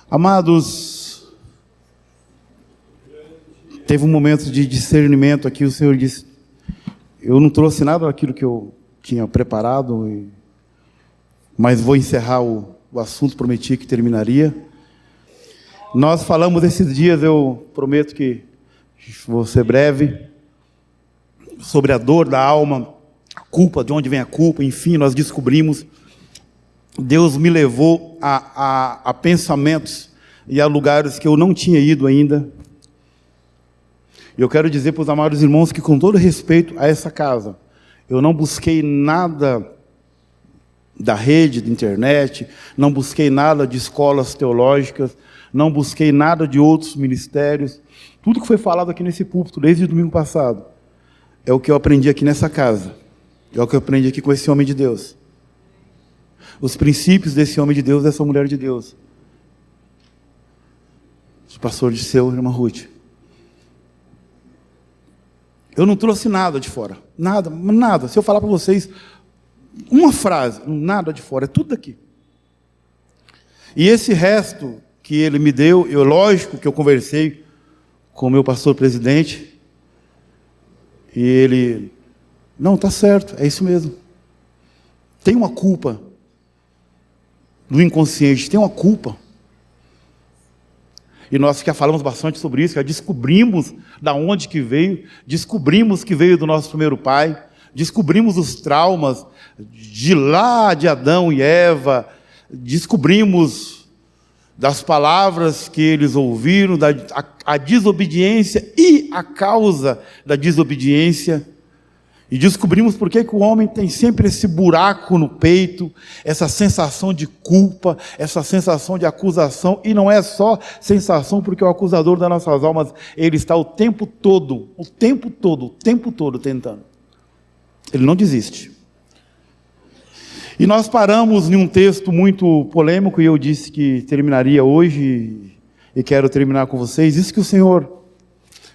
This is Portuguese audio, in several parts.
Amados, teve um momento de discernimento aqui, o Senhor disse, eu não trouxe nada daquilo que eu tinha preparado, mas vou encerrar o assunto, prometi que terminaria. Nós falamos esses dias, eu prometo que vou ser breve, sobre a dor da alma, a culpa, de onde vem a culpa, enfim, nós descobrimos. Deus me levou a pensamentos e a lugares que eu não tinha ido ainda. E eu quero dizer para os amados irmãos que, com todo respeito a essa casa, eu não busquei nada da rede, da internet, não busquei nada de escolas teológicas, não busquei nada de outros ministérios. Tudo que foi falado aqui nesse púlpito, desde o domingo passado, é o que eu aprendi aqui nessa casa, é o que eu aprendi aqui com esse homem de Deus. Os princípios desse homem de Deus, dessa mulher de Deus. O pastor Disseu, irmã Ruth. Eu não trouxe nada de fora. Nada, nada. Se eu falar para vocês uma frase, nada de fora, é tudo daqui. E esse resto que ele me deu, lógico que eu conversei com o meu pastor presidente, e ele, não, está certo, é isso mesmo. Tem uma culpa do inconsciente, tem uma culpa. E nós já falamos bastante sobre isso, já descobrimos da onde que veio, descobrimos que veio do nosso primeiro pai, descobrimos os traumas de lá de Adão e Eva, descobrimos das palavras que eles ouviram, a desobediência e a causa da desobediência. E descobrimos por que o homem tem sempre esse buraco no peito, essa sensação de culpa, essa sensação de acusação, e não é só sensação, porque o acusador das nossas almas, ele está o tempo todo tentando. Ele não desiste. E nós paramos em um texto muito polêmico, e eu disse que terminaria hoje, e quero terminar com vocês, isso que o Senhor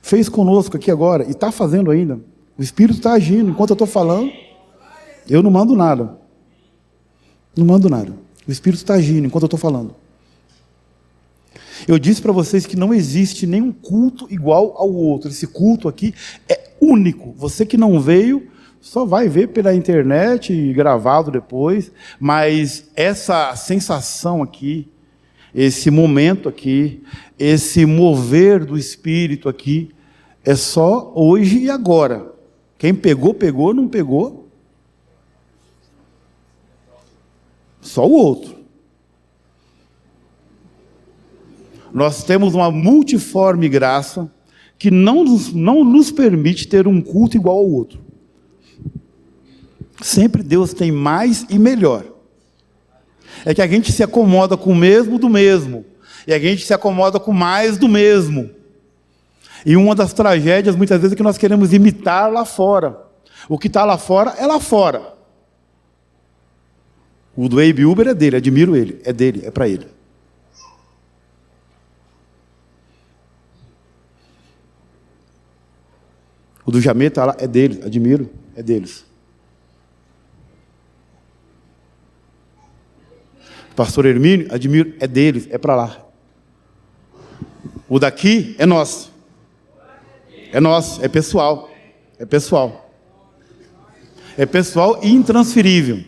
fez conosco aqui agora, e está fazendo ainda. O Espírito está agindo. Enquanto eu estou falando, eu não mando nada. Não mando nada. O Espírito está agindo enquanto eu estou falando. Eu disse para vocês que não existe nenhum culto igual ao outro. Esse culto aqui é único. Você que não veio, só vai ver pela internet e gravado depois. Mas essa sensação aqui, esse momento aqui, esse mover do Espírito aqui, é só hoje e agora. Quem pegou, pegou, não pegou, só o outro. Nós temos uma multiforme graça que não nos permite ter um culto igual ao outro. Sempre Deus tem mais e melhor. É que a gente se acomoda com o mesmo do mesmo, e a gente se acomoda com mais do mesmo. E uma das tragédias, muitas vezes, é que nós queremos imitar lá fora. O que está lá fora, é lá fora. O do Abe Uber é dele, admiro ele. É dele, é para ele. O do Jamê está lá, é dele, admiro, é deles. O pastor Hermínio, admiro, é deles, é para lá. O daqui é nosso. É nosso, é pessoal. É pessoal. É pessoal e intransferível.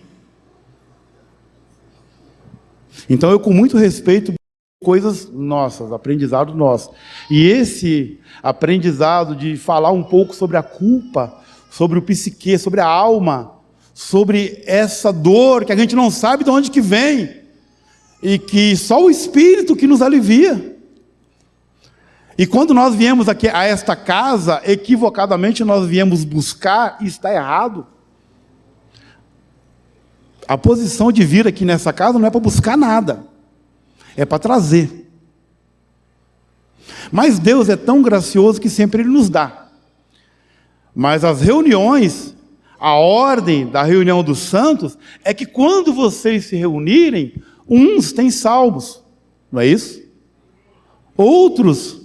Então eu, com muito respeito, coisas nossas, aprendizado nosso. E esse aprendizado de falar um pouco sobre a culpa, sobre o psique, sobre a alma, sobre essa dor que a gente não sabe de onde que vem, e que só o Espírito que nos alivia. E quando nós viemos aqui a esta casa, equivocadamente nós viemos buscar, e está errado. A posição de vir aqui nessa casa não é para buscar nada, é para trazer. Mas Deus é tão gracioso que sempre Ele nos dá. Mas as reuniões, a ordem da reunião dos santos, é que quando vocês se reunirem, uns têm salmos, não é isso? Outros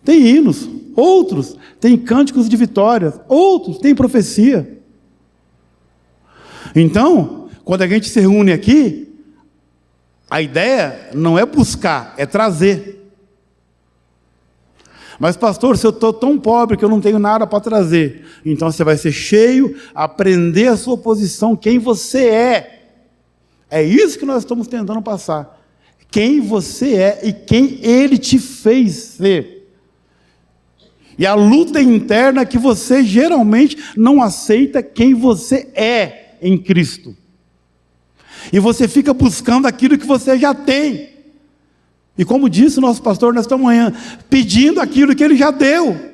tem hinos, outros têm cânticos de vitória, outros têm profecia. Então, quando a gente se reúne aqui, A ideia não é buscar, é trazer. Mas pastor, se eu estou tão pobre que eu não tenho nada para trazer, então você vai ser cheio, aprender a sua posição, quem você é. É isso que nós estamos tentando passar. Quem você é e quem Ele te fez ser. E a luta interna é que você geralmente não aceita quem você é em Cristo. E você fica buscando aquilo que você já tem. E como disse o nosso pastor nesta manhã, pedindo aquilo que Ele já deu.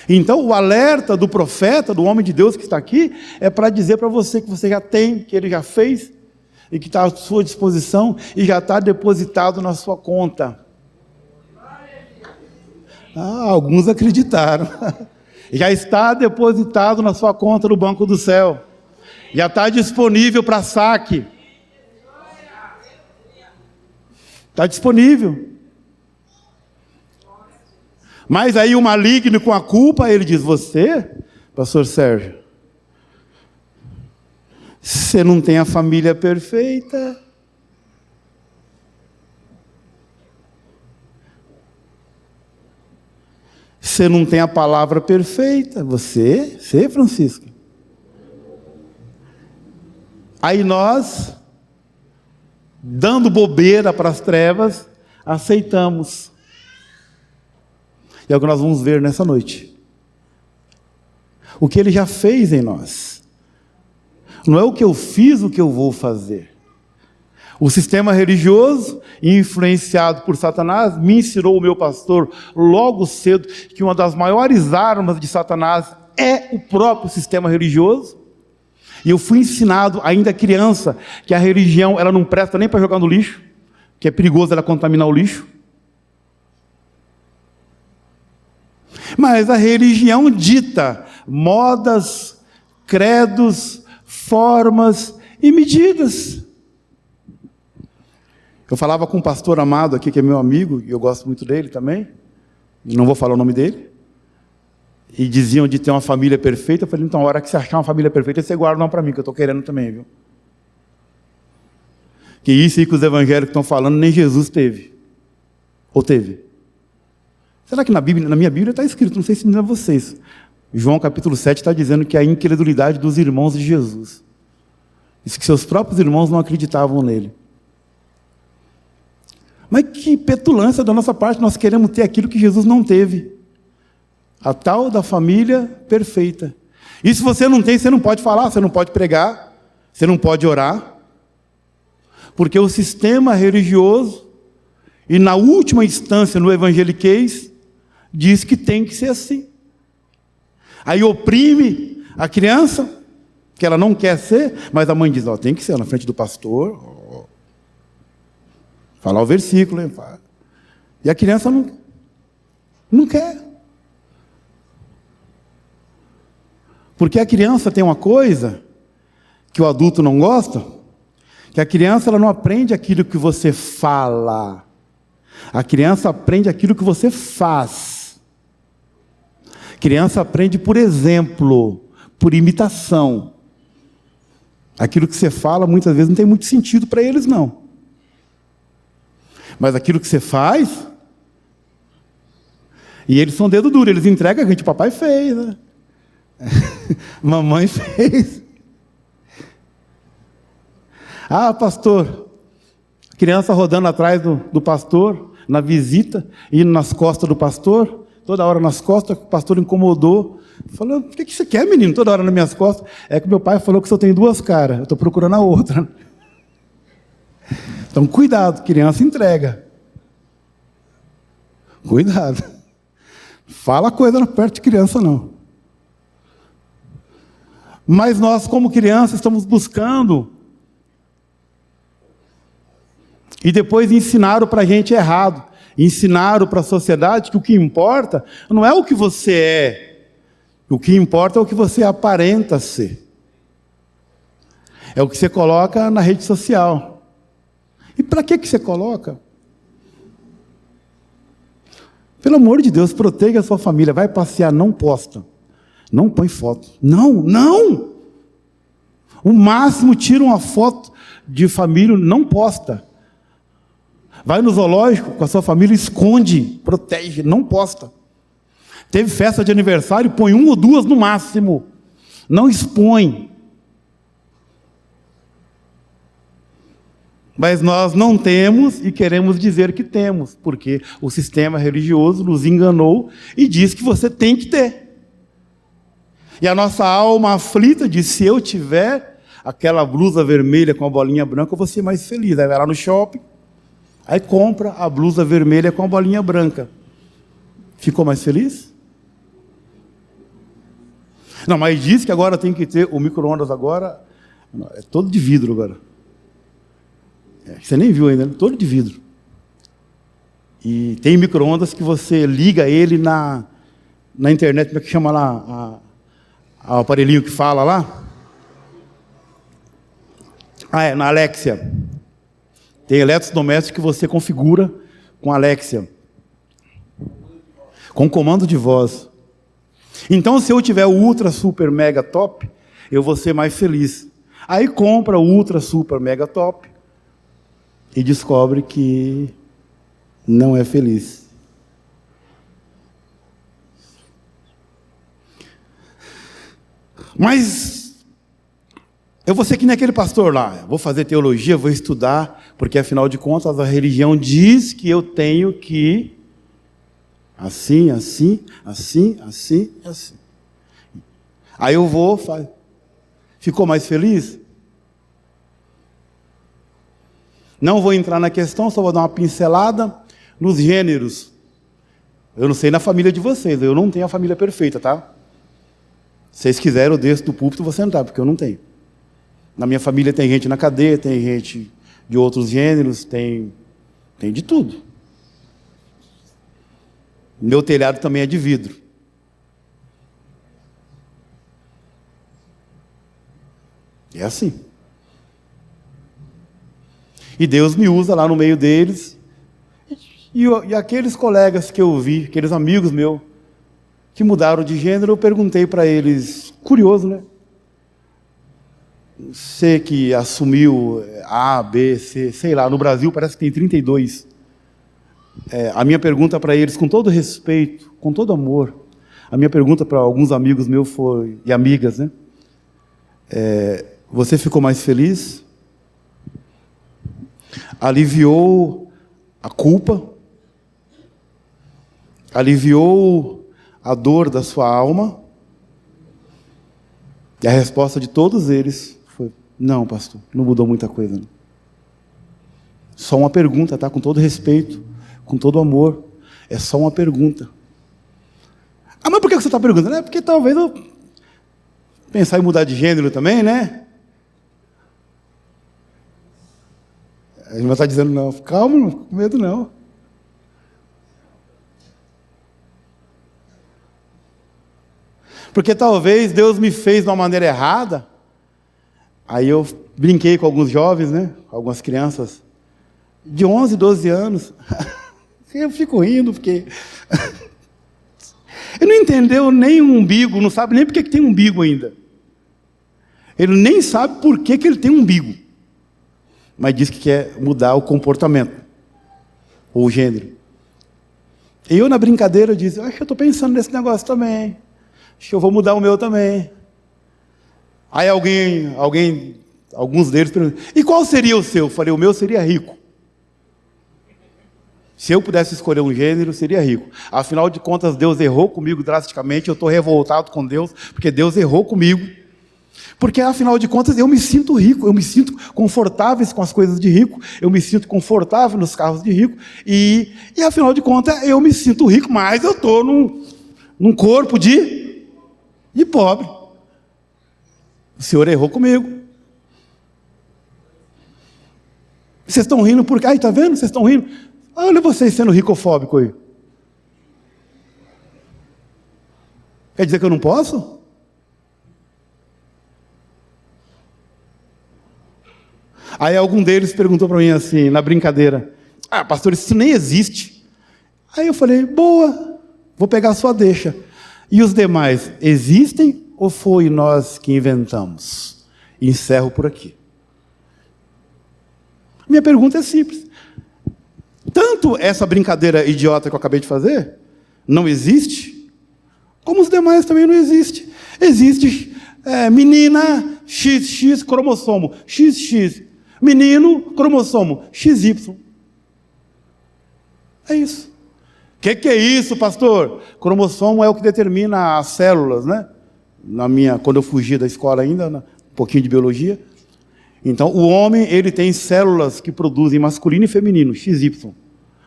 Então o alerta do profeta, do homem de Deus que está aqui, é para dizer para você que você já tem, que Ele já fez, e que está à sua disposição, e já está depositado na sua conta. Alguns acreditaram. Já está depositado na sua conta no banco do céu. Já está disponível para saque. Está disponível. Mas aí o maligno com a culpa, ele diz, você, pastor Sérgio, você não tem a família perfeita. Você não tem a palavra perfeita. Você, Francisco. Aí nós, dando bobeira para as trevas, aceitamos. E é o que nós vamos ver nessa noite. O que Ele já fez em nós. Não é o que eu fiz, o que eu vou fazer. O sistema religioso, influenciado por Satanás, me ensinou o meu pastor logo cedo que uma das maiores armas de Satanás é o próprio sistema religioso. E eu fui ensinado, ainda criança, que a religião ela não presta nem para jogar no lixo, que é perigoso ela contaminar o lixo. Mas a religião dita modas, credos, formas e medidas. Eu falava com um pastor amado aqui, que é meu amigo, e eu gosto muito dele também, e não vou falar o nome dele, e diziam de ter uma família perfeita. Eu falei, então, a hora que você achar uma família perfeita, você guarda uma para mim, que eu estou querendo também, viu? Que isso aí que os evangélicos estão falando, nem Jesus teve. Ou teve? Será que na minha Bíblia está escrito, não sei se não é vocês, João capítulo 7 está dizendo que a incredulidade dos irmãos de Jesus. Diz que seus próprios irmãos não acreditavam nele. Mas que petulância da nossa parte, nós queremos ter aquilo que Jesus não teve. A tal da família perfeita. E se você não tem, você não pode falar, você não pode pregar, você não pode orar. Porque o sistema religioso, e na última instância no evangeliquez, diz que tem que ser assim. Aí oprime a criança, que ela não quer ser, mas a mãe diz, tem que ser na frente do pastor, falar o versículo, hein? E a criança não quer. Porque a criança tem uma coisa que o adulto não gosta, que a criança ela não aprende aquilo que você fala. A criança aprende aquilo que você faz. A criança aprende por exemplo, por imitação. Aquilo que você fala muitas vezes não tem muito sentido para eles não. Mas aquilo que você faz, e eles são dedo duro, eles entregam a gente, papai fez, né? Mamãe fez. Pastor, criança rodando atrás do pastor, na visita, indo nas costas do pastor, toda hora nas costas, o pastor incomodou, falou, o que você quer, menino, toda hora nas minhas costas? É que meu pai falou que só tem duas caras, eu estou procurando a outra. Então cuidado, criança entrega. Cuidado. Fala coisa perto de criança não. Mas nós, como crianças, estamos buscando. E depois ensinaram para a gente errado. Ensinaram para a sociedade que o que importa não é o que você é. O que importa é o que você aparenta ser. É o que você coloca na rede social. E para que você coloca? Pelo amor de Deus, proteja a sua família. Vai passear, não posta. Não põe foto. Não. O máximo, tira uma foto de família, não posta. Vai no zoológico com a sua família, esconde, protege, não posta. Teve festa de aniversário, põe 1 ou 2 no máximo. Não expõe. Mas nós não temos e queremos dizer que temos, porque o sistema religioso nos enganou e diz que você tem que ter. E a nossa alma aflita diz, se eu tiver aquela blusa vermelha com a bolinha branca, eu vou ser mais feliz. Aí vai lá no shopping, aí compra a blusa vermelha com a bolinha branca. Ficou mais feliz? Não, mas diz que agora tem que ter o micro-ondas agora, é todo de vidro agora. Você nem viu ainda, né? Todo de vidro. E tem micro-ondas que você liga ele na internet, como é que chama lá? O aparelhinho que fala lá? Na Alexia. Tem eletrodomésticos que você configura com Alexia. Com comando de voz. Então, se eu tiver o Ultra Super Mega Top, eu vou ser mais feliz. Aí compra o Ultra Super Mega Top e descobre que não é feliz. Mas eu vou ser que nem aquele pastor lá. Eu vou fazer teologia, vou estudar, porque afinal de contas a religião diz que eu tenho que assim, assim, assim, assim, assim. Aí eu vou, ficou mais feliz? Não vou entrar na questão, só vou dar uma pincelada nos gêneros. Eu não sei na família de vocês, eu não tenho a família perfeita, tá? Se vocês quiserem, eu desço do púlpito e vou sentar, porque eu não tenho. Na minha família tem gente na cadeia, tem gente de outros gêneros, tem de tudo. Meu telhado também é de vidro. É assim. E Deus me usa lá no meio deles. E aqueles colegas que eu vi, aqueles amigos meus, que mudaram de gênero, eu perguntei para eles, curioso, né? Você que assumiu A, B, C, sei lá, no Brasil parece que tem 32. A minha pergunta para eles, com todo respeito, com todo amor, a minha pergunta para alguns amigos meus foi, e amigas, né? Você ficou mais feliz? Aliviou a culpa? Aliviou a dor da sua alma? E a resposta de todos eles foi, não, pastor, não mudou muita coisa. Não. Só uma pergunta, tá? Com todo respeito, com todo amor. É só uma pergunta. Mas por que você está perguntando? Porque talvez eu pensar em mudar de gênero também, né? A gente vai estar dizendo, não, calma, não fica com medo não. Porque talvez Deus me fez de uma maneira errada. Aí eu brinquei com alguns jovens, né? Algumas crianças de 11, 12 anos. Eu fico rindo, porque ele não entendeu nem o umbigo, não sabe nem por que tem umbigo ainda. Ele nem sabe por que ele tem umbigo. Mas diz que quer mudar o comportamento, ou o gênero. E eu, na brincadeira, disse, acho que eu estou pensando nesse negócio também. Acho que eu vou mudar o meu também. Aí alguns deles perguntam, e qual seria o seu? Eu falei, o meu seria rico. Se eu pudesse escolher um gênero, seria rico. Afinal de contas, Deus errou comigo drasticamente, eu estou revoltado com Deus, porque Deus errou comigo. Porque, afinal de contas, eu me sinto rico, eu me sinto confortável com as coisas de rico, eu me sinto confortável nos carros de rico, e afinal de contas, eu me sinto rico, mas eu estou num corpo de pobre. O Senhor errou comigo. Vocês estão rindo porque... Ai, está vendo? Vocês estão rindo. Olha vocês sendo ricofóbico aí. Quer dizer que eu não posso? Aí algum deles perguntou para mim assim, na brincadeira, pastor, isso nem existe. Aí eu falei, boa, vou pegar a sua deixa. E os demais, existem ou foi nós que inventamos? Encerro por aqui. Minha pergunta é simples. Tanto essa brincadeira idiota que eu acabei de fazer não existe, como os demais também não existem. Existe menina XX cromossomo XX, menino cromossomo XY. É isso. O que é isso, pastor? Cromossomo é o que determina as células, né? Quando eu fugi da escola ainda, um pouquinho de biologia. Então, o homem, ele tem células que produzem masculino e feminino, XY.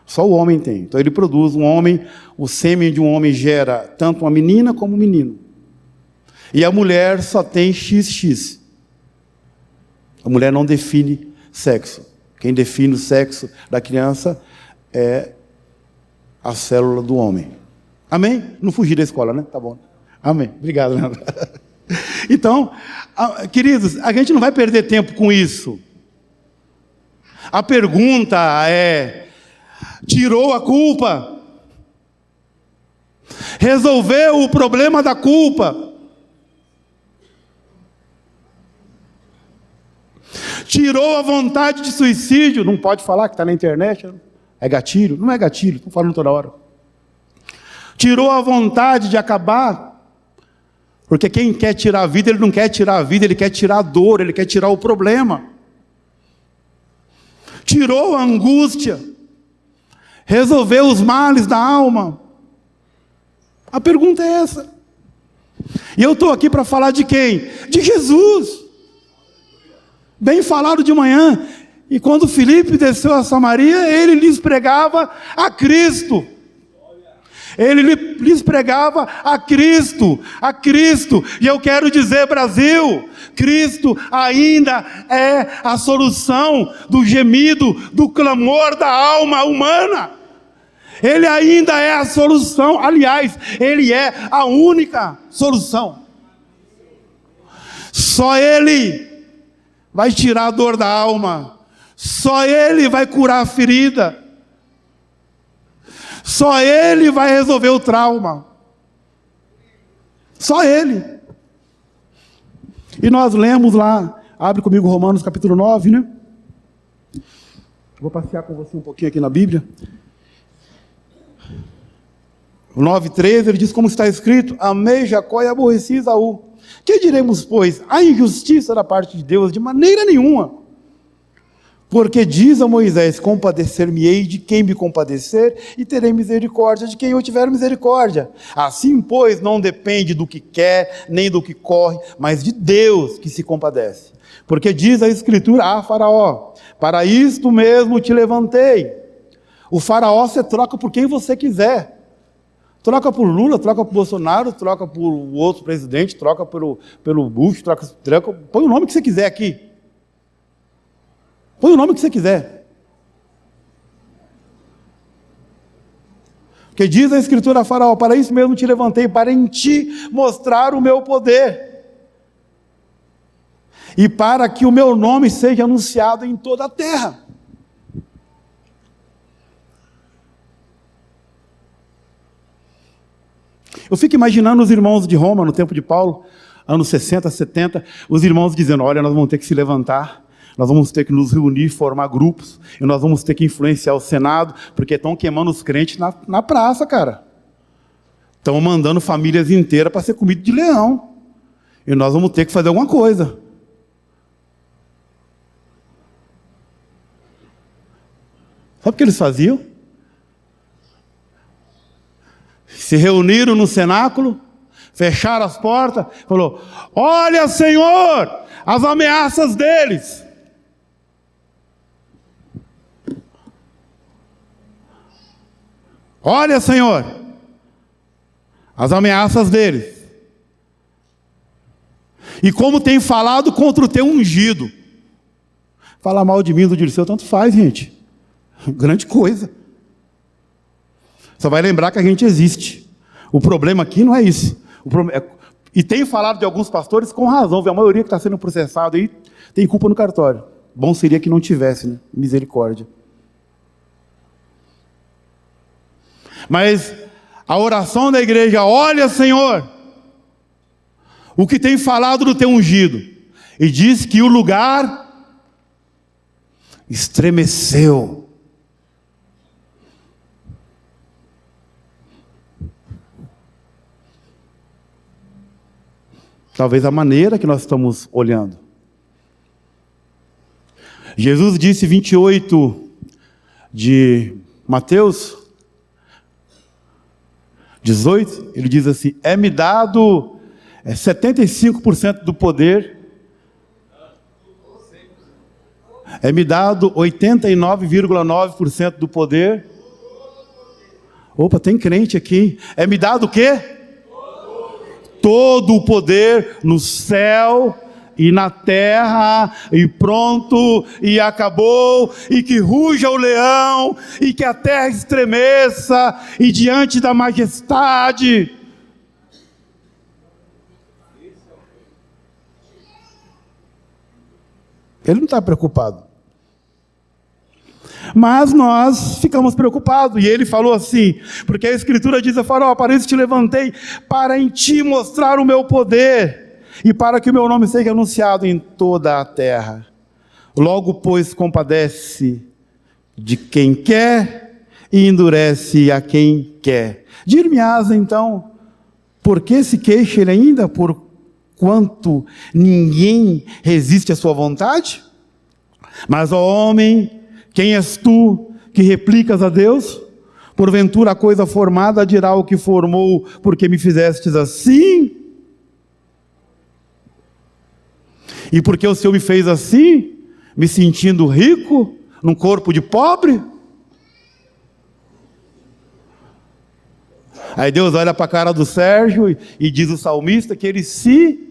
Só o homem tem. Então, ele produz um homem, o sêmen de um homem gera tanto uma menina como um menino. E a mulher só tem XX. A mulher não define sexo. Quem define o sexo da criança é a célula do homem. Amém? Não fugi da escola, né? Tá bom. Amém. Obrigado, Leandro. Então, queridos, a gente não vai perder tempo com isso. A pergunta é: tirou a culpa? Resolveu o problema da culpa? Tirou a vontade de suicídio? Não pode falar que está na internet. É gatilho? Não é gatilho, estou falando toda hora. Tirou a vontade de acabar? Porque quem quer tirar a vida, ele não quer tirar a vida, ele quer tirar a dor, ele quer tirar o problema. Tirou a angústia? Resolveu os males da alma? A pergunta é essa. E eu estou aqui para falar de quem? De Jesus. Bem falado de manhã. E quando Filipe desceu a Samaria, ele lhes pregava a Cristo. Ele lhes pregava a Cristo, a Cristo. E eu quero dizer, Brasil, Cristo ainda é a solução do gemido, do clamor da alma humana. Ele ainda é a solução. Aliás, Ele é a única solução. Só Ele vai tirar a dor da alma. Só Ele vai curar a ferida. Só Ele vai resolver o trauma. Só Ele. E nós lemos lá, abre comigo Romanos capítulo 9, né? Vou passear com você um pouquinho aqui na Bíblia. 9:13, ele diz como está escrito: amei Jacó e aborreci Esaú. Que diremos, pois? Há injustiça da parte de Deus? De maneira nenhuma. Porque diz a Moisés: compadecer-me-ei de quem me compadecer, e terei misericórdia de quem eu tiver misericórdia. Assim, pois, não depende do que quer, nem do que corre, mas de Deus que se compadece. Porque diz a Escritura a Faraó: para isto mesmo te levantei. O Faraó você troca por quem você quiser. Troca por Lula, troca por Bolsonaro, troca por outro presidente, troca pelo Bush, troca, põe o nome que você quiser aqui. Põe o nome que você quiser. Porque diz a Escritura a Faraó: para isso mesmo te levantei, para em ti mostrar o meu poder. E para que o meu nome seja anunciado em toda a terra. Eu fico imaginando os irmãos de Roma, no tempo de Paulo, anos 60, 70, os irmãos dizendo: olha, nós vamos ter que se levantar, nós vamos ter que nos reunir, formar grupos, e nós vamos ter que influenciar o Senado, porque estão queimando os crentes na praça, cara. Estão mandando famílias inteiras para ser comido de leão. E nós vamos ter que fazer alguma coisa. Sabe o que eles faziam? Se reuniram no cenáculo, fecharam as portas, falou: olha, Senhor, as ameaças deles. Olha, Senhor, as ameaças deles. E como tem falado contra o teu ungido. Falar mal de mim, do Dirceu, tanto faz, gente. Grande coisa. Só vai lembrar que a gente existe. O problema aqui não é isso. E tem falado de alguns pastores com razão. A maioria que está sendo processado aí tem culpa no cartório. Bom seria que não tivesse, né? Misericórdia. Mas a oração da igreja: olha, Senhor, o que tem falado do teu ungido. E diz que o lugar estremeceu. Talvez a maneira que nós estamos olhando. Jesus disse 28 de Mateus 18, ele diz assim: é-me dado 75% do poder, é-me dado 89,9% do poder. Opa, tem crente aqui. É-me dado o quê? Todo o poder no céu e na terra, e pronto, e acabou, e que ruja o leão, e que a terra estremeça, e diante da majestade. Ele não está preocupado. Mas nós ficamos preocupados, e ele falou assim, porque a Escritura diz: para isso te levantei, para em ti mostrar o meu poder, e para que o meu nome seja anunciado em toda a terra. Logo, pois, compadece de quem quer, e endurece a quem quer. Dir-me-ás então, por que se queixa ele ainda, por quanto ninguém resiste à sua vontade? Mas, ó homem, quem és tu que replicas a Deus? Porventura a coisa formada dirá o que formou, porque me fizestes assim? E porque o Senhor me fez assim, me sentindo rico, num corpo de pobre? Aí Deus olha para a cara do Sérgio e diz o salmista que ele se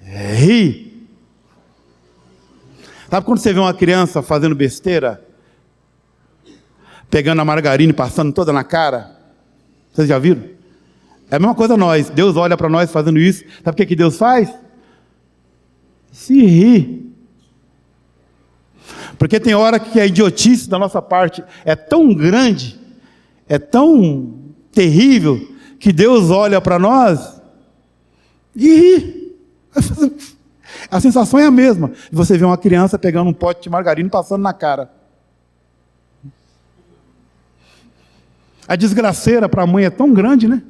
ri. Sabe quando você vê uma criança fazendo besteira? Pegando a margarina e passando toda na cara? Vocês já viram? É a mesma coisa nós. Deus olha para nós fazendo isso. Sabe o que Deus faz? Se ri. Porque tem hora que a idiotice da nossa parte é tão grande, é tão terrível, que Deus olha para nós e ri. A sensação é a mesma. Você vê uma criança pegando um pote de margarina e passando na cara. A desgraceira para a mãe é tão grande, né?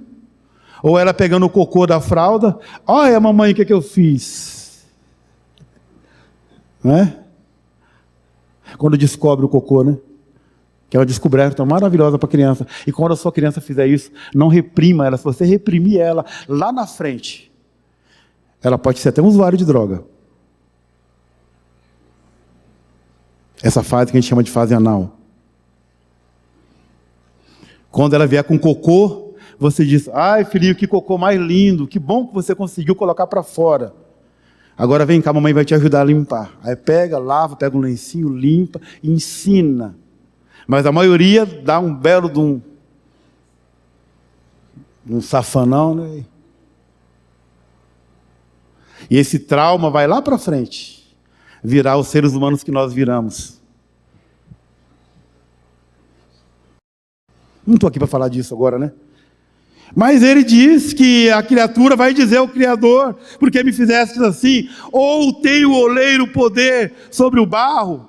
Ou ela pegando o cocô da fralda: olha, mamãe, o que eu fiz? Não é? Quando descobre o cocô, né? Que é uma descoberta maravilhosa para a criança. E quando a sua criança fizer isso, não reprima ela. Se você reprimir ela lá na frente, ela pode ser até um usuário de droga. Essa fase que a gente chama de fase anal. Quando ela vier com cocô, você diz: ai, filhinho, que cocô mais lindo, que bom que você conseguiu colocar para fora. Agora vem cá, a mamãe vai te ajudar a limpar. Aí pega, lava, pega um lencinho, limpa e ensina. Mas a maioria dá um belo de um safanão, né? E esse trauma vai lá para frente, virar os seres humanos que nós viramos. Não estou aqui para falar disso agora, né? Mas ele diz que a criatura vai dizer ao Criador: porque me fizestes assim? Ou tem o oleiro poder sobre o barro?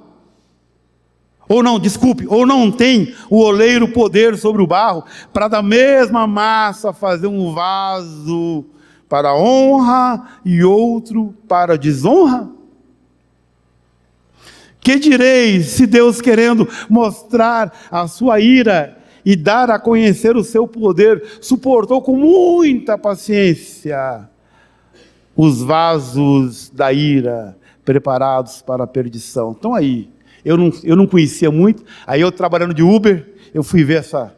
Ou não tem o oleiro poder sobre o barro, para da mesma massa fazer um vaso para honra e outro para desonra? Que direis se Deus, querendo mostrar a sua ira e dar a conhecer o seu poder, suportou com muita paciência os vasos da ira preparados para a perdição? Então aí, eu não conhecia muito, aí eu trabalhando de Uber, eu fui ver essa.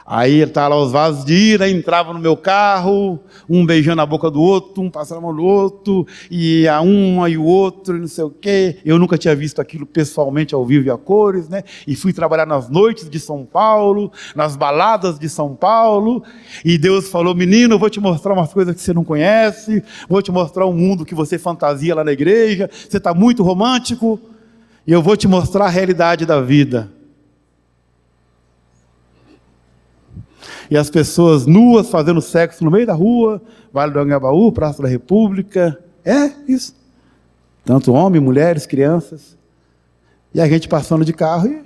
Aí está lá os vasos de ira, entrava no meu carro, um beijando a boca do outro, um passando a mão no outro, e a uma e o outro, e não sei o quê. Eu nunca tinha visto aquilo pessoalmente, ao vivo e a cores, né? E fui trabalhar nas noites de São Paulo, nas baladas de São Paulo, e Deus falou: menino, eu vou te mostrar umas coisas que você não conhece, vou te mostrar um mundo que você fantasia lá na igreja, você está muito romântico, e eu vou te mostrar a realidade da vida. E as pessoas nuas fazendo sexo no meio da rua, Vale do Anhangabaú, Praça da República. É isso. Tanto homens, mulheres, crianças. E a gente passando de carro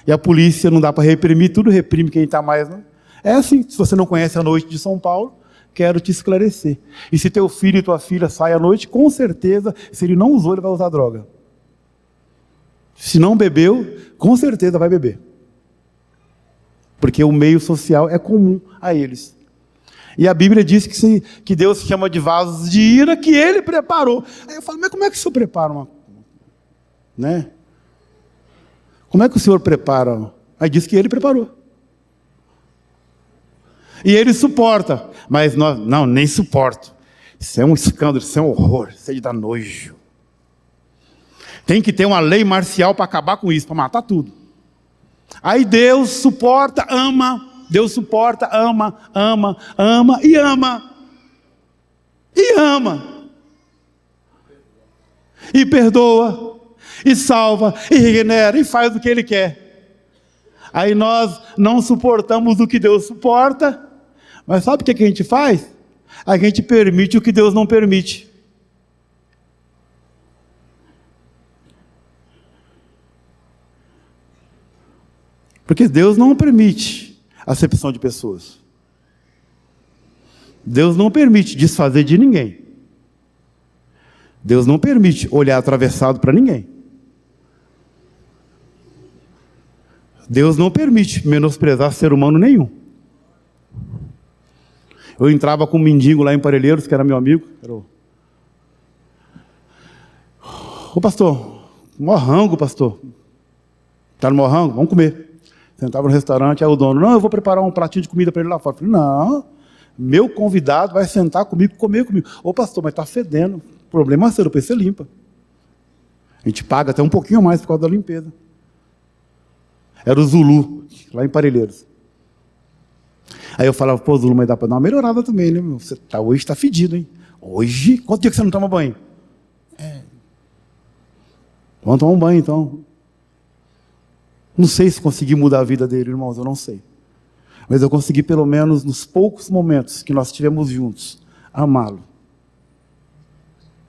e a polícia não dá para reprimir, tudo reprime quem está mais. Não. É assim, se você não conhece a noite de São Paulo, quero te esclarecer. E se teu filho e tua filha saem à noite, com certeza, se ele não usou, ele vai usar droga. Se não bebeu, com certeza vai beber. Porque o meio social é comum a eles. E a Bíblia diz que Deus se chama de vasos de ira que Ele preparou. Aí eu falo, mas como é que o Senhor prepara uma... Né? Como é que o Senhor prepara? Aí diz que Ele preparou. E Ele suporta. Mas nós, não, nem suporto. Isso é um escândalo, isso é um horror, isso é de dar nojo. Tem que ter uma lei marcial para acabar com isso, para matar tudo. Aí Deus suporta, ama. Deus suporta, ama, ama, ama e ama. E ama. E perdoa. E salva. E regenera. E faz o que Ele quer. Aí nós não suportamos o que Deus suporta. Mas sabe o que a gente faz? A gente permite o que Deus não permite. Porque Deus não permite acepção de pessoas. Deus não permite desfazer de ninguém. Deus não permite olhar atravessado para ninguém. Deus não permite menosprezar ser humano nenhum. Eu entrava com um mendigo lá em Parelheiros, que era meu amigo. Ô pastor, morrango, pastor. Tá no morrango? Vamos comer. Sentava no restaurante, aí o dono, não, eu vou preparar um pratinho de comida para ele lá fora. Eu falei, não, meu convidado vai sentar comigo, comer comigo. Ô pastor, mas está fedendo. O problema é seu, depois você limpa. A gente paga até um pouquinho mais por causa da limpeza. Era o Zulu, lá em Parelheiros. Aí eu falava, pô, Zulu, mas dá para dar uma melhorada também, né? Você hoje está fedido, hein? Hoje? Quanto dia que você não toma banho? Vamos tomar um banho, então. Não sei se consegui mudar a vida dele, irmãos, eu não sei. Mas eu consegui, pelo menos, nos poucos momentos que nós estivemos juntos, amá-lo.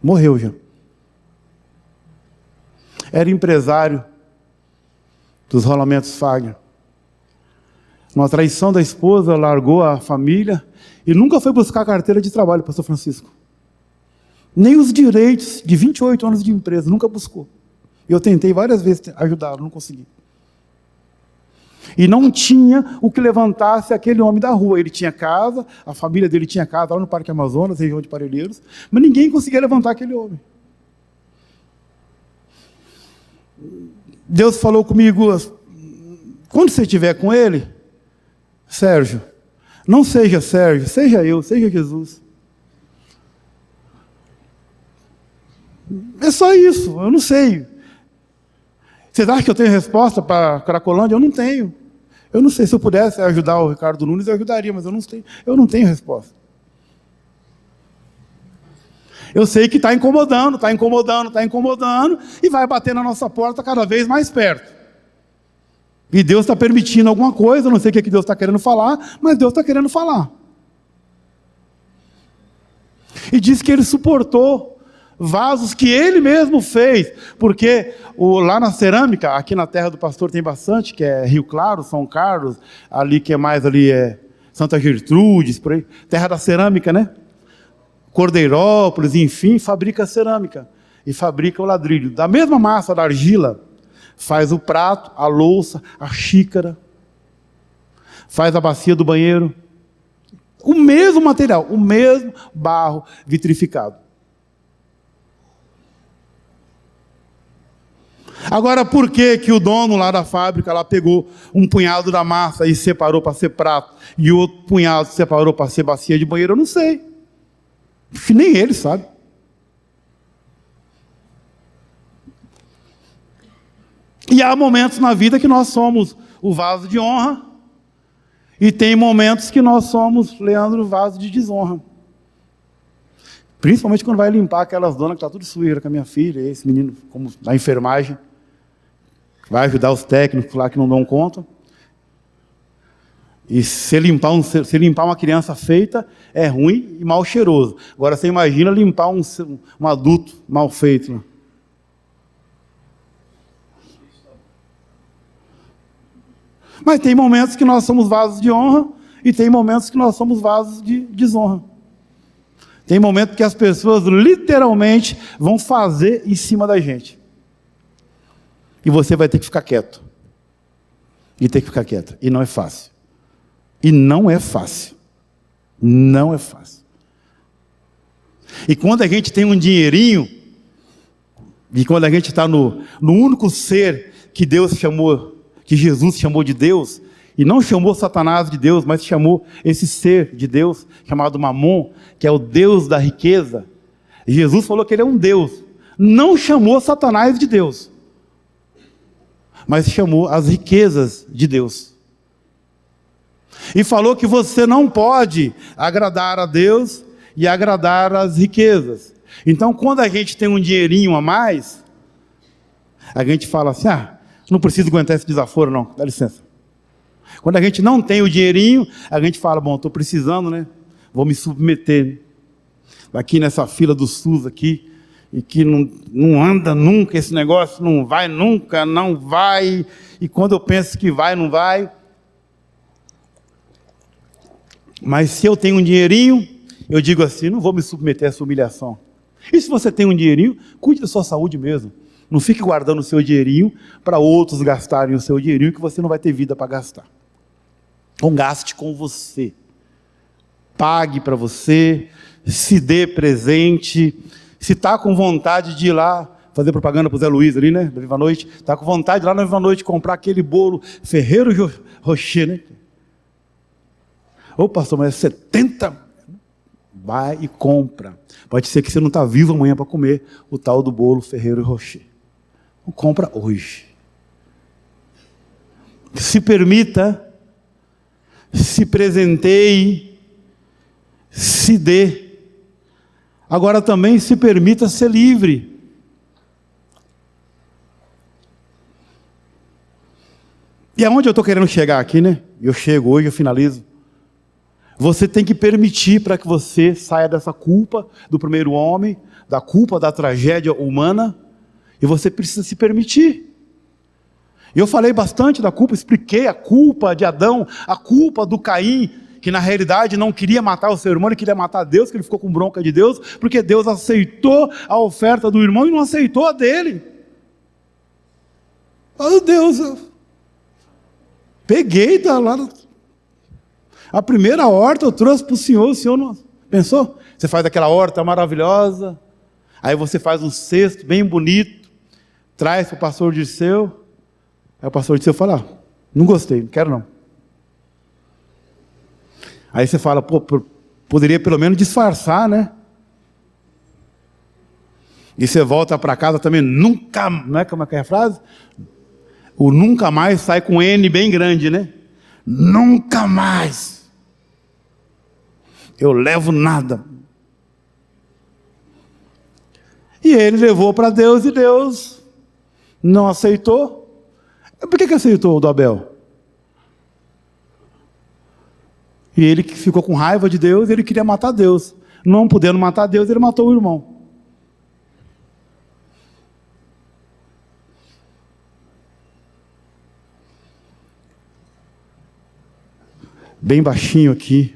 Morreu já. Era empresário dos rolamentos Fagner. Numa traição da esposa, largou a família e nunca foi buscar carteira de trabalho, pastor Francisco. Nem os direitos de 28 anos de empresa, nunca buscou. Eu tentei várias vezes ajudá-lo, não consegui. E não tinha o que levantasse aquele homem da rua. Ele tinha casa, a família dele tinha casa lá no Parque Amazonas, região de Parelheiros, mas ninguém conseguia levantar aquele homem. Deus falou comigo, quando você estiver com ele, Sérgio, não seja Sérgio, seja eu, seja Jesus. É só isso, eu não sei. Vocês acham que eu tenho resposta para Cracolândia? Eu não tenho. Eu não sei, se eu pudesse ajudar o Ricardo Nunes, eu ajudaria, mas eu não tenho resposta. Eu sei que está incomodando, e vai bater na nossa porta cada vez mais perto. E Deus está permitindo alguma coisa, eu não sei o que Deus está querendo falar, mas Deus está querendo falar. E diz que Ele suportou vasos que Ele mesmo fez, porque lá na cerâmica, aqui na terra do pastor tem bastante, que é Rio Claro, São Carlos, ali que é mais ali é Santa Gertrudes, por aí, terra da cerâmica, né? Cordeirópolis, enfim, fabrica cerâmica e fabrica o ladrilho. Da mesma massa da argila, faz o prato, a louça, a xícara, faz a bacia do banheiro. O mesmo material, o mesmo barro vitrificado. Agora, por que o dono lá da fábrica lá pegou um punhado da massa e separou para ser prato, e o outro punhado separou para ser bacia de banheiro? Eu não sei. Nem ele sabe. E há momentos na vida que nós somos o vaso de honra, e tem momentos que nós somos, Leandro, o vaso de desonra. Principalmente quando vai limpar aquelas donas que está tudo suja com a minha filha, esse menino como na enfermagem, vai ajudar os técnicos lá que não dão conta. E se limpar uma criança feita é ruim e mal cheiroso. Agora você imagina limpar um adulto mal feito. Né? Mas tem momentos que nós somos vasos de honra e tem momentos que nós somos vasos de desonra. Tem momentos que as pessoas literalmente vão fazer em cima da gente. E você vai ter que ficar quieto. E ter que ficar quieto. E não é fácil. E não é fácil. Não é fácil. E quando a gente tem um dinheirinho, e quando a gente está no único ser que Deus chamou, que Jesus chamou de Deus, e não chamou Satanás de Deus, mas chamou esse ser de Deus, chamado Mamon, que é o Deus da riqueza. Jesus falou que ele é um Deus. Não chamou Satanás de Deus, mas chamou as riquezas de Deus. E falou que você não pode agradar a Deus e agradar as riquezas. Então, quando a gente tem um dinheirinho a mais, a gente fala assim, não preciso aguentar esse desaforo não, dá licença. Quando a gente não tem o dinheirinho, a gente fala, bom, estou precisando, né? Vou me submeter. Aqui nessa fila do SUS aqui, e que não anda nunca, esse negócio não vai nunca, não vai. E quando eu penso que vai, não vai. Mas se eu tenho um dinheirinho, eu digo assim, não vou me submeter a essa humilhação. E se você tem um dinheirinho, cuide da sua saúde mesmo. Não fique guardando o seu dinheirinho para outros gastarem o seu dinheirinho, que você não vai ter vida para gastar. Então gaste com você. Pague para você, se dê presente. Se está com vontade de ir lá, fazer propaganda para o Zé Luiz ali, né, da Viva Noite, está com vontade de ir lá na Viva Noite comprar aquele bolo Ferreiro Rocher, né? Ô pastor, mas é 70? Vai e compra. Pode ser que você não está vivo amanhã para comer o tal do bolo Ferreiro Rocher. Então, compra hoje. Se permita, se presenteie, se dê. Agora também se permita ser livre. E aonde eu estou querendo chegar aqui, né? Eu chego hoje, eu finalizo. Você tem que permitir para que você saia dessa culpa do primeiro homem, da culpa da tragédia humana, e você precisa se permitir. Eu falei bastante da culpa, expliquei a culpa de Adão, a culpa do Caim, que na realidade não queria matar o seu irmão, ele queria matar Deus, que ele ficou com bronca de Deus, porque Deus aceitou a oferta do irmão e não aceitou a dele. Oh Deus, eu peguei da lá. A primeira horta eu trouxe para o senhor não pensou? Você faz aquela horta maravilhosa, aí você faz um cesto bem bonito, traz para o pastor Dirceu, aí o pastor Dirceu fala, não gostei, não quero não. Aí você fala, poderia pelo menos disfarçar, né? E você volta para casa também, nunca, não é como é que é a frase? O nunca mais sai com N bem grande, né? Nunca mais. Eu levo nada. E ele levou para Deus e Deus não aceitou. Por que aceitou o do Abel? E ele que ficou com raiva de Deus, ele queria matar Deus. Não podendo matar Deus, ele matou o irmão. Bem baixinho aqui,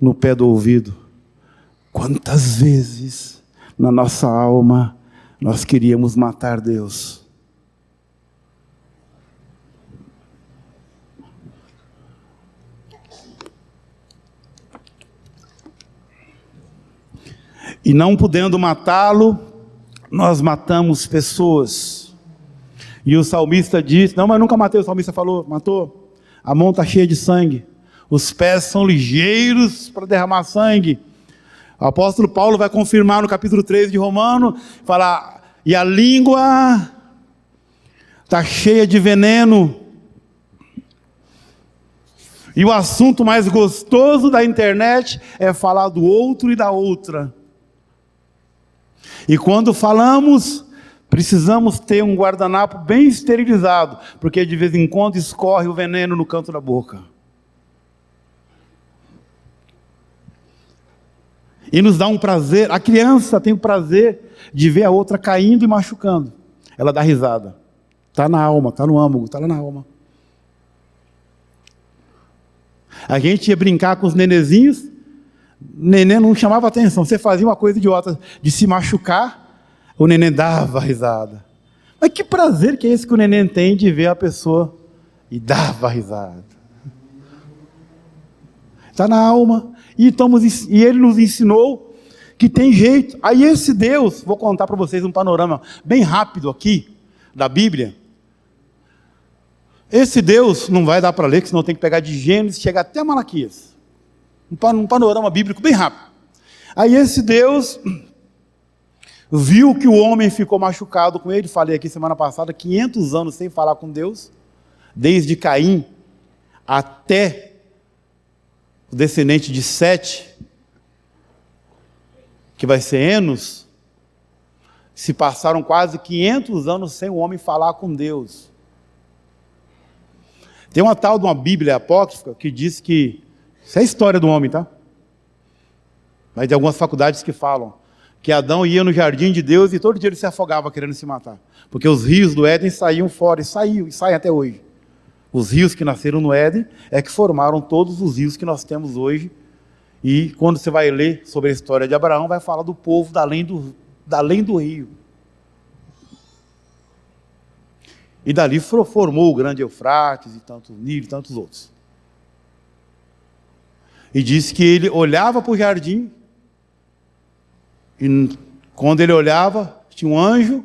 no pé do ouvido. Quantas vezes na nossa alma nós queríamos matar Deus? E não podendo matá-lo, nós matamos pessoas. E o salmista disse, não, mas nunca matei, o salmista falou, matou, a mão está cheia de sangue. Os pés são ligeiros para derramar sangue. O apóstolo Paulo vai confirmar no capítulo 3 de Romano, falar, e a língua está cheia de veneno. E o assunto mais gostoso da internet é falar do outro e da outra. E quando falamos, precisamos ter um guardanapo bem esterilizado, porque de vez em quando escorre o veneno no canto da boca. E nos dá um prazer. A criança tem o prazer de ver a outra caindo e machucando. Ela dá risada. Está na alma, está no âmago, está lá na alma. A gente ia brincar com os nenezinhos, neném não chamava atenção. Você fazia uma coisa idiota de se machucar, o neném dava risada. Mas que prazer que é esse que o neném tem de ver a pessoa e dava risada. Está na alma. E ele nos ensinou que tem jeito. Aí esse Deus, vou contar para vocês um panorama bem rápido aqui da Bíblia. Esse Deus não vai dar para ler, que senão tem que pegar de Gênesis e chegar até Malaquias. Um panorama bíblico bem rápido. Aí esse Deus viu que o homem ficou machucado com ele. Falei aqui semana passada, 500 anos sem falar com Deus. Desde Caim até o descendente de Sete, que vai ser Enos. Se passaram quase 500 anos sem o homem falar com Deus. Tem uma tal de uma Bíblia apócrifa que diz que, isso é a história do homem, tá? Mas tem algumas faculdades que falam que Adão ia no jardim de Deus e todo dia ele se afogava querendo se matar. Porque os rios do Éden saíam fora, e saem até hoje. Os rios que nasceram no Éden é que formaram todos os rios que nós temos hoje. E quando você vai ler sobre a história de Abraão, vai falar do povo da além do rio. E dali formou o grande Eufrates, e tantos Nilo, e tantos outros. E disse que ele olhava para o jardim, e quando ele olhava, tinha um anjo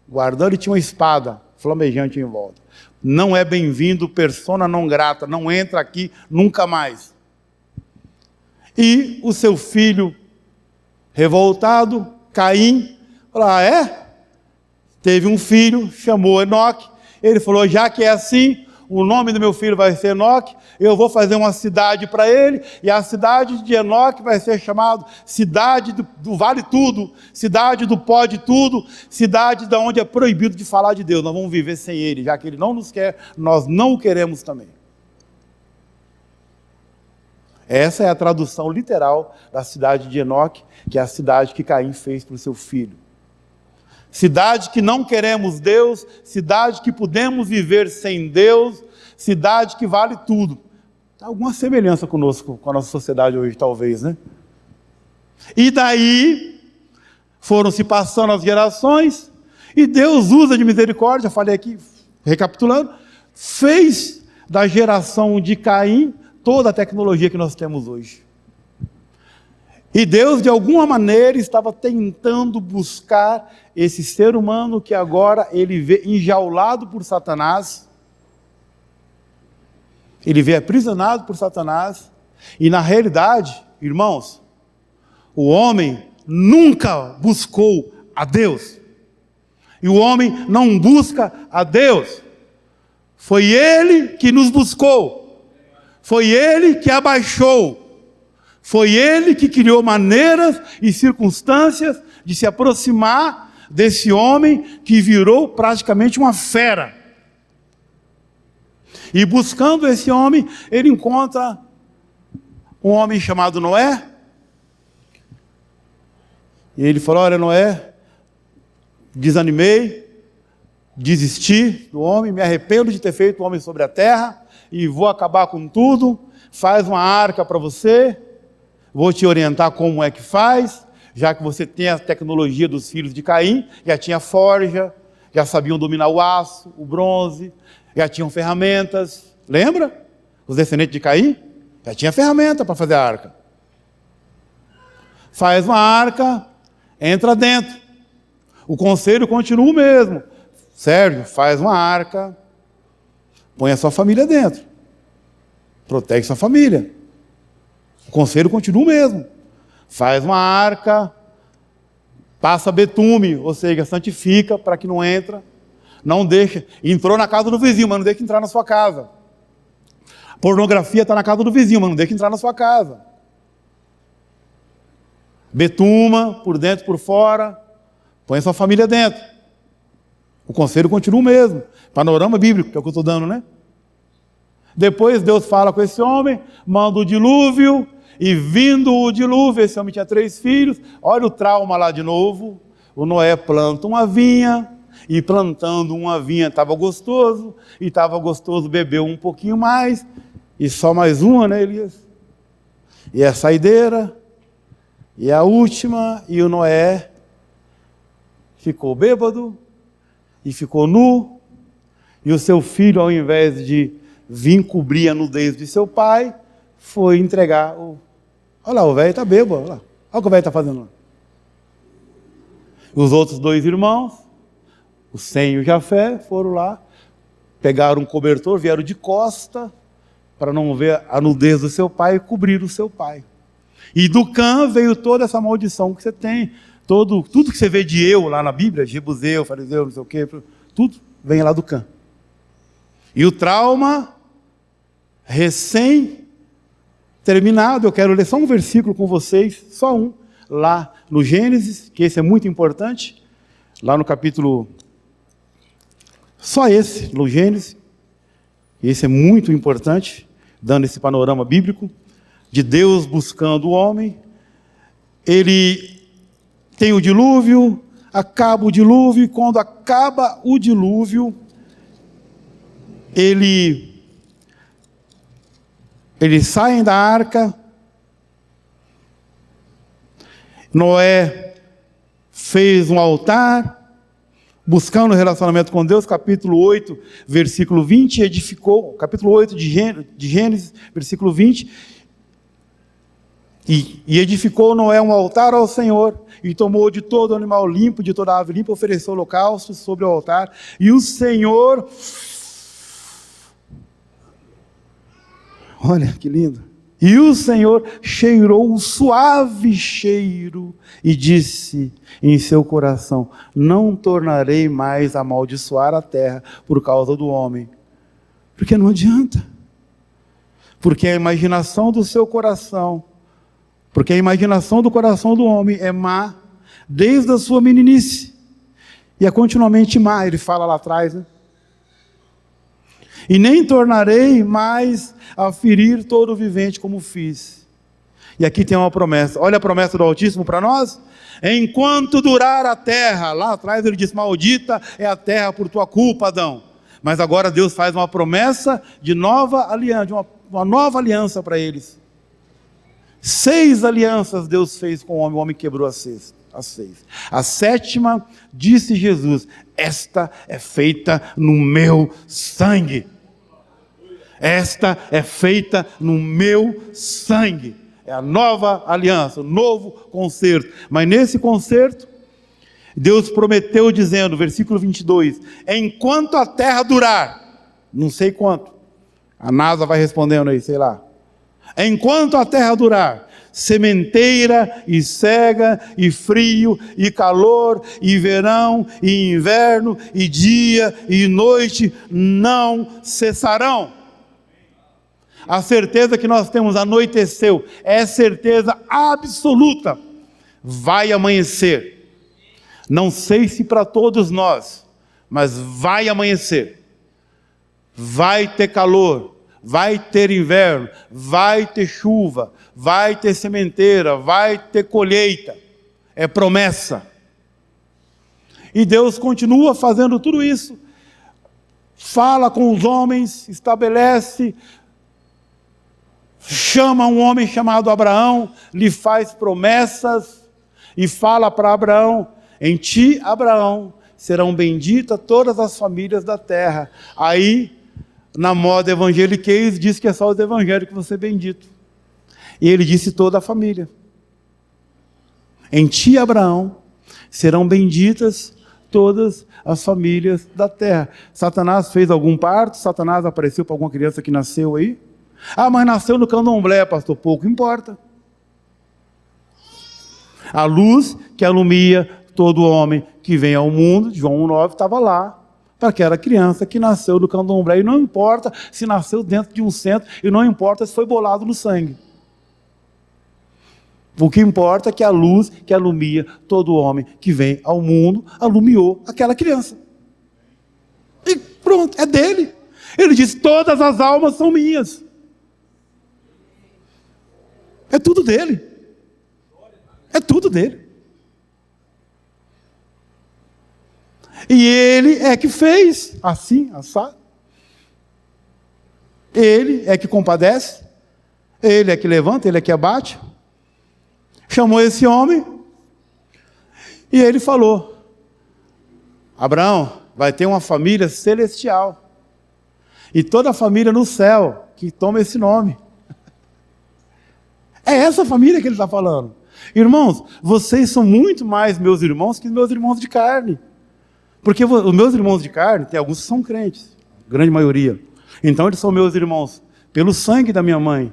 guardando e tinha uma espada flamejante em volta. Não é bem-vindo, persona não grata, não entra aqui nunca mais. E o seu filho revoltado, Caim, falou, teve um filho, chamou Enoque, ele falou, já que é assim, o nome do meu filho vai ser Enoque, eu vou fazer uma cidade para ele, e a cidade de Enoque vai ser chamada cidade do vale tudo, cidade do pode tudo, cidade da onde é proibido de falar de Deus. Nós vamos viver sem ele, já que ele não nos quer, nós não o queremos também. Essa é a tradução literal da cidade de Enoque, que é a cidade que Caim fez para o seu filho. Cidade que não queremos Deus, cidade que podemos viver sem Deus, cidade que vale tudo. Há alguma semelhança conosco, com a nossa sociedade hoje, talvez, né? E daí, foram se passando as gerações, e Deus usa de misericórdia, falei aqui, recapitulando, fez da geração de Caim toda a tecnologia que nós temos hoje. E Deus, de alguma maneira, estava tentando buscar esse ser humano que agora ele vê enjaulado por Satanás. Ele vê aprisionado por Satanás. E na realidade, irmãos, o homem nunca buscou a Deus. E o homem não busca a Deus. Foi ele que nos buscou. Foi ele que abaixou. Foi ele que criou maneiras e circunstâncias de se aproximar desse homem que virou praticamente uma fera. E buscando esse homem, ele encontra um homem chamado Noé. E ele falou, olha Noé, desanimei, desisti do homem, me arrependo de ter feito o homem sobre a terra, e vou acabar com tudo, faz uma arca para você, vou te orientar como é que faz, já que você tem a tecnologia dos filhos de Caim, já tinha forja, já sabiam dominar o aço, o bronze, já tinham ferramentas, lembra? Os descendentes de Caim, já tinha ferramenta para fazer a arca. Faz uma arca, entra dentro. O conselho continua o mesmo. Sérgio, faz uma arca, põe a sua família dentro. Protege sua família. O conselho continua o mesmo. Faz uma arca, passa betume, ou seja, santifica para que não entra. Não deixa. Entrou na casa do vizinho, mas não deixa entrar na sua casa. Pornografia está na casa do vizinho, mas não deixa entrar na sua casa. Betuma, por dentro e por fora. Põe a sua família dentro. O conselho continua o mesmo. Panorama bíblico, que é o que eu estou dando, né? Depois Deus fala com esse homem, manda o dilúvio, e vindo o dilúvio, esse homem tinha 3 filhos, olha o trauma lá de novo, o Noé planta uma vinha, e plantando uma vinha estava gostoso, e estava gostoso, bebeu um pouquinho mais, e só mais uma, né, Elias? E a saideira, e a última, e o Noé ficou bêbado, e ficou nu, e o seu filho, ao invés de vir cobrir a nudez de seu pai, foi entregar o... Olha lá, o velho está bêbado, olha lá. Olha o que o velho está fazendo lá. Os outros 2 irmãos, o Sem e o Jafé, foram lá, pegaram um cobertor, vieram de costa, para não ver a nudez do seu pai, e cobrir o seu pai. E do Cã veio toda essa maldição que você tem, tudo que você vê de eu lá na Bíblia, Jebuseu, fariseu, não sei o quê, tudo vem lá do Cã. E o trauma recém-terminado, eu quero ler só um versículo com vocês, só um, lá no Gênesis, que esse é muito importante, lá no capítulo, só esse, no Gênesis, esse é muito importante, dando esse panorama bíblico, de Deus buscando o homem. Ele tem o dilúvio, acaba o dilúvio, e quando acaba o dilúvio, eles saem da arca, Noé fez um altar, buscando o relacionamento com Deus, capítulo 8, versículo 20, edificou, capítulo 8 de Gênesis, versículo 20, e edificou Noé um altar ao Senhor, e tomou de todo animal limpo, de toda ave limpa, ofereceu holocausto sobre o altar, e o Senhor... Olha que lindo. E o Senhor cheirou um suave cheiro e disse em seu coração: não tornarei mais a amaldiçoar a terra por causa do homem. Porque não adianta. Porque a imaginação do seu coração, porque a imaginação do coração do homem é má desde a sua meninice. E é continuamente má, ele fala lá atrás, né? E nem tornarei mais a ferir todo o vivente como fiz. E aqui tem uma promessa. Olha a promessa do Altíssimo para nós. Enquanto durar a terra. Lá atrás ele disse: maldita é a terra por tua culpa, Adão. Mas agora Deus faz uma promessa de nova aliança, de uma nova aliança para eles. 6 alianças Deus fez com o homem quebrou as 6. A 7ª, disse Jesus: esta é feita no meu sangue. Esta é feita no meu sangue. É a nova aliança, o novo concerto. Mas nesse concerto, Deus prometeu dizendo, versículo 22, enquanto a terra durar, não sei quanto, a NASA vai respondendo aí, sei lá. Enquanto a terra durar, sementeira e cega, e frio, e calor, e verão, e inverno, e dia, e noite, não cessarão. A certeza que nós temos anoiteceu, é certeza absoluta, vai amanhecer. Não sei se para todos nós, mas vai amanhecer. Vai ter calor, vai ter inverno, vai ter chuva, vai ter sementeira, vai ter colheita. É promessa. E Deus continua fazendo tudo isso. Fala com os homens, estabelece, chama um homem chamado Abraão, lhe faz promessas e fala para Abraão: em ti, Abraão, serão benditas todas as famílias da terra. Aí, na moda evangeliquez, diz que é só os evangélicos que vão ser benditos. E ele disse toda a família. Em ti, Abraão, serão benditas todas as famílias da terra. Satanás fez algum parto? Satanás apareceu para alguma criança que nasceu aí? Ah, mas nasceu no candomblé, pastor, pouco importa. A luz que alumia todo homem que vem ao mundo, João 1,9, estava lá, para aquela criança que nasceu no candomblé, e não importa se nasceu dentro de um centro, e não importa se foi bolado no sangue. O que importa é que a luz que alumia todo homem que vem ao mundo, alumiou aquela criança. E pronto, é dele. Ele diz: todas as almas são minhas. É tudo dele. É tudo dele. E ele é que fez assim, assado. Ele é que compadece. Ele é que levanta, ele é que abate. Chamou esse homem e ele falou: Abraão, vai ter uma família celestial. E toda a família no céu que toma esse nome. É essa família que ele está falando. Irmãos, vocês são muito mais meus irmãos que meus irmãos de carne. Porque os meus irmãos de carne, tem alguns que são crentes, grande maioria. Então eles são meus irmãos pelo sangue da minha mãe,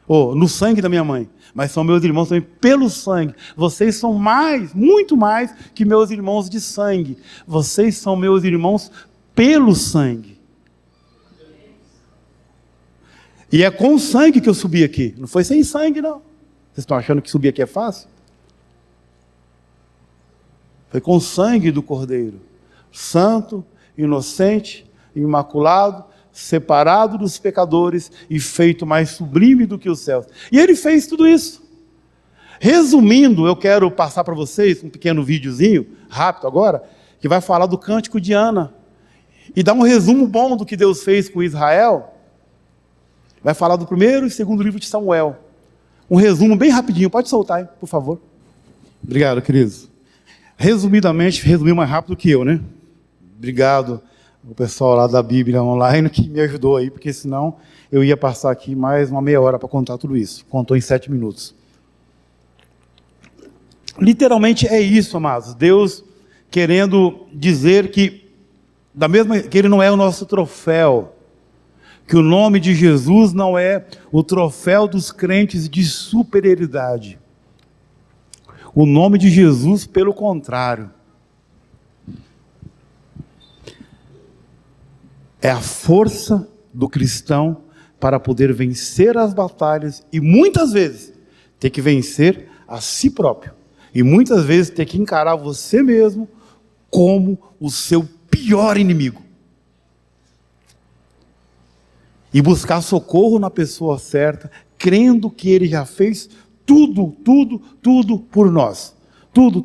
ou no sangue da minha mãe. Mas são meus irmãos também pelo sangue. Vocês são mais, muito mais que meus irmãos de sangue. Vocês são meus irmãos pelo sangue. E é com sangue que eu subi aqui. Não foi sem sangue, não. Vocês estão achando que subir aqui é fácil? Foi com sangue do Cordeiro. Santo, inocente, imaculado, separado dos pecadores e feito mais sublime do que os céus. E ele fez tudo isso. Resumindo, eu quero passar para vocês um pequeno videozinho, rápido agora, que vai falar do Cântico de Ana. E dar um resumo bom do que Deus fez com Israel. Vai falar do primeiro e segundo livro de Samuel. Um resumo bem rapidinho, pode soltar, hein, por favor. Obrigado, queridos. Resumidamente, resumiu mais rápido que eu, né? Obrigado o pessoal lá da Bíblia Online que me ajudou aí, porque senão eu ia passar aqui mais uma meia hora para contar tudo isso. Contou em 7 minutos. Literalmente é isso, amados. Deus querendo dizer que ele não é o nosso troféu, que o nome de Jesus não é o troféu dos crentes de superioridade. O nome de Jesus, pelo contrário, é a força do cristão para poder vencer as batalhas e muitas vezes ter que vencer a si próprio. E muitas vezes ter que encarar você mesmo como o seu pior inimigo. E buscar socorro na pessoa certa, crendo que Ele já fez tudo por nós. Tudo,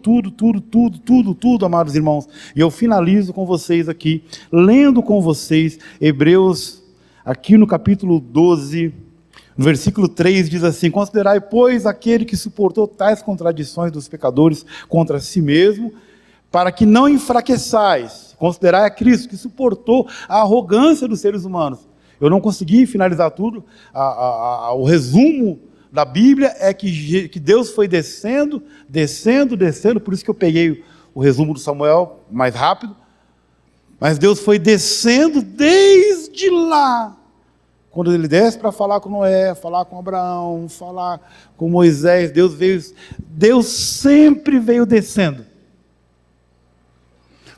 amados irmãos. E eu finalizo com vocês aqui, lendo com vocês, Hebreus, aqui no capítulo 12, no versículo 3, diz assim: Considerai, pois, aquele que suportou tais contradições dos pecadores contra si mesmo, para que não enfraqueçais. Considerai a Cristo, que suportou a arrogância dos seres humanos. Eu não consegui finalizar tudo. O resumo da Bíblia é que Deus foi descendo, por isso que eu peguei o resumo do Samuel mais rápido. Mas Deus foi descendo desde lá. Quando ele desce para falar com Noé, falar com Abraão, falar com Moisés, Deus sempre veio descendo.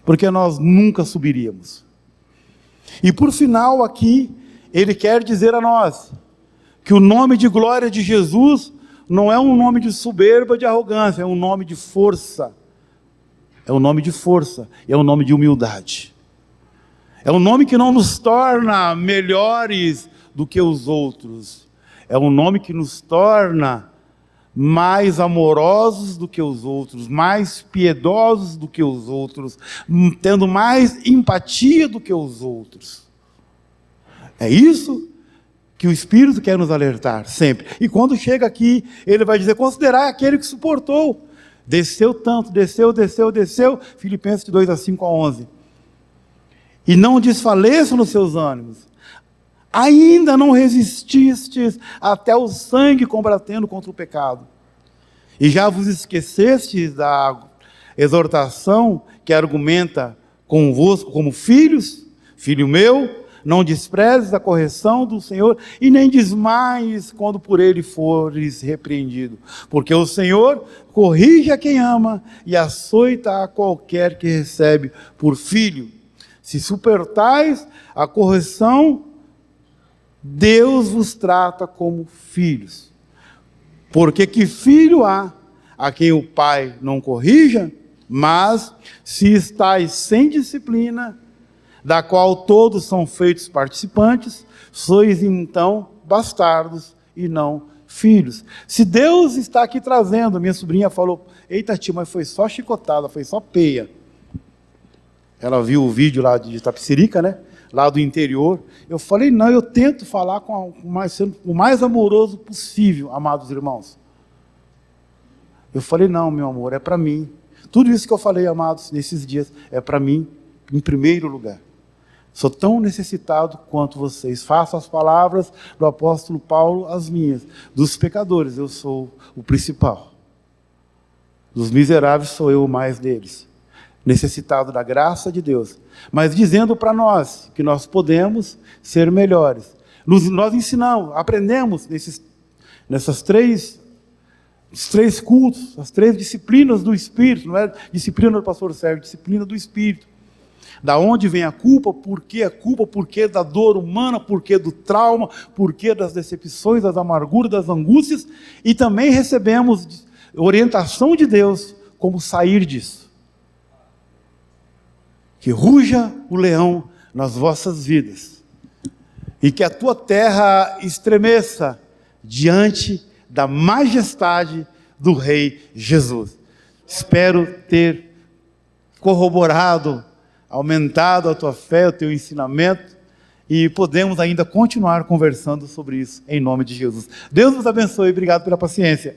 Porque nós nunca subiríamos. E por final aqui, ele quer dizer a nós que o nome de glória de Jesus não é um nome de soberba, de arrogância, é um nome de força. É um nome de força, é um nome de humildade. É um nome que não nos torna melhores do que os outros. É um nome que nos torna mais amorosos do que os outros, mais piedosos do que os outros, tendo mais empatia do que os outros. É isso que o Espírito quer nos alertar sempre. E quando chega aqui, ele vai dizer: considerai aquele que suportou. Desceu tanto, desceu. Filipenses 2, 5-11. E não desfaleçam nos seus ânimos. Ainda não resististes até o sangue combatendo contra o pecado. E já vos esquecestes da exortação que argumenta convosco como filhos? Filho meu, não desprezes a correção do Senhor e nem desmaies quando por Ele fores repreendido. Porque o Senhor corrige a quem ama e açoita a qualquer que recebe por filho. Se suportais a correção, Deus vos trata como filhos. Porque que filho há a quem o pai não corrija? Mas se estáis sem disciplina, da qual todos são feitos participantes, sois então bastardos e não filhos. Se Deus está aqui trazendo, minha sobrinha falou, eita tio, mas foi só chicotada, foi só peia. Ela viu o vídeo lá de Itapecerica, né? Lá do interior. Eu falei, não, eu tento falar sendo o mais amoroso possível, amados irmãos. Eu falei, não, meu amor, é para mim. Tudo isso que eu falei, amados, nesses dias, é para mim, em primeiro lugar. Sou tão necessitado quanto vocês. Faço as palavras do apóstolo Paulo as minhas. Dos pecadores, eu sou o principal. Dos miseráveis, sou eu o mais deles. Necessitado da graça de Deus. Mas dizendo para nós que nós podemos ser melhores. Nós ensinamos, aprendemos os três cultos, as 3 disciplinas do Espírito. Não é disciplina do pastor Sérgio, disciplina do Espírito. Da onde vem a culpa, por que a culpa, por que da dor humana, por que do trauma, por que das decepções, das amarguras, das angústias, e também recebemos orientação de Deus como sair disso. Que ruja o leão nas vossas vidas, e que a tua terra estremeça diante da majestade do Rei Jesus. Espero ter corroborado, aumentado a tua fé, o teu ensinamento, e podemos ainda continuar conversando sobre isso, em nome de Jesus. Deus nos abençoe, obrigado pela paciência.